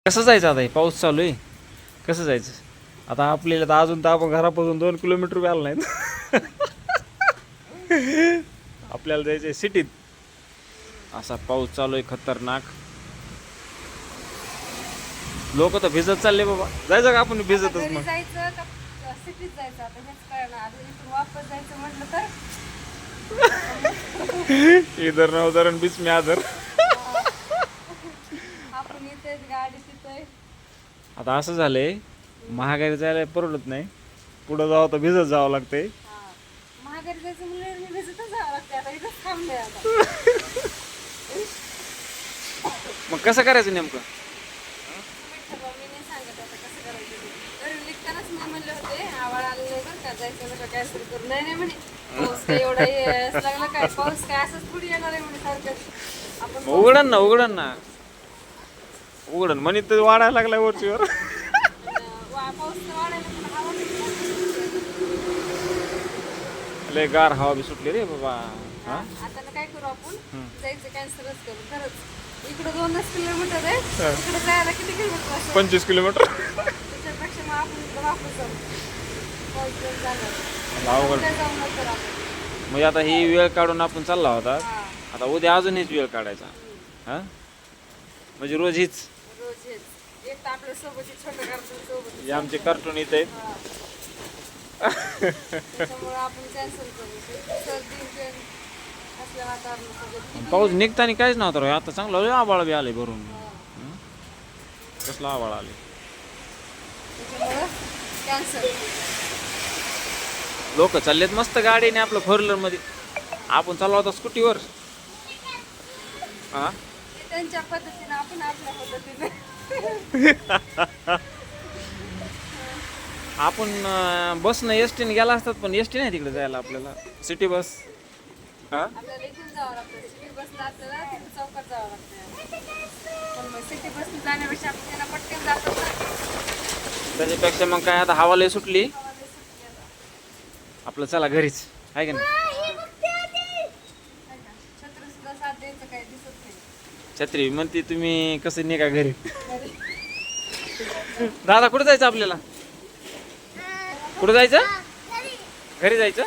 कसं जायचं आता? हे पाऊस चालू आहे, कसं जायचं आता? आपल्याला तर अजून तर आपण घरापासून 2 किलोमीटर बी आलो नाहीत. आपल्याला जायचंय सिटीत. असा पाऊस चालू आहे खतरनाक. लोक तर भिजत चालले बाबा. जायचं का आपण भिजतच घरी मग? जायचं का सिटीत जायचं आता हेच कळणार. आता इथून वापस जायचं म्हटलं तर इधर न उधर बीच में आदर. आपण इथेच गाडी तिथे. आता असं झालंय, महागाई जायला परवडत नाही. पुढं जावं तर भिजत जावं लागतंय. महागारी जायचं म्हणलं मी भिजतच जावं लागते. आता इथंच थांबले आता. मग कसं करायचं नेमकं? विठ्ठल मी नाही सांगत आता कसं करायचं ते. तरी निघतानाच मी म्हणले होते आवाळ आलेलं आहे बरं का, जायचं नका कॅन्सल करू. नाही नाही म्हणे पाऊस काय एवढा लागला काय, पाऊस काय असंच थोडी येणार आहे म्हणे सारखं. आपण उघडन ना उघडन ना उघडन म्हणे तर वाढायला लागलाय वरचीवर. पाऊस तर वाढायला पण हवा किती लागते. लय गार हवा बी सुटली रे बाबा. हा आता ना काय करू आपण, जायचं कॅन्सलच करू खरंच. इकडं 2 किलोमीटर आहे, इकडे जायला किती किलोमीटर असेल? 25 किलोमीटर. त्याच्यापेक्षा मग आपण इकडं वापस जाऊ. पाऊस जर झाला अवघड. काय जाऊ नंतर आपण. म्हणजे आता ही वेळ काढून आपण चालला होता. हा आता उद्या अजून हीच वेळ काढायचा. हा म्हणजे रोज हीच. रोज हेच. एक तर आपल्या सोबत छोटं कार्टून सोबत. हे आमचे कार्टून येत आहेत. त्याच्यामुळे आपण कॅन्सल करू. सर्दी ते असल्या वातावरणासोबत. पाऊस निघताना काहीच नव्हतं रे. आता चांगलं लय आबाळ बी आले भरून. कसला आबाळ आले. त्याच्यामुळं कॅन्सल. लोक चाललेत मस्त गाडीने आपलं 4 व्हीलर मध्ये. आपण चाललो होता स्कूटीवर. हा त्यांच्या पद्धतीने आपण आपल्या पद्धतीने. आपण बसनं एसटीने गेला असतात, पण एसटी नाही तिकडे जायला आपल्याला. City bus. हा आपल्याला इथून जावं लागतं. सिटी बसला आपल्याला तिथे चौकात जावं लागतं. पण मग सिटी बसने जाण्यापेक्षा आपण त्यांना पटकन जातो ना. त्याच्यापेक्षा मग काय आता हवा लय सुटली. हवा लय सुटली आता. आपलं चला घरीच आहे का नाही? नाही का? छत्री सुद्धा साथ द्यायचं काही दिसत नाही. छत्री म्हणते तुम्ही कसं निघा घरी. दादा कुठे जायचं आपल्याला? कुठे जायचं? घरी जायचं.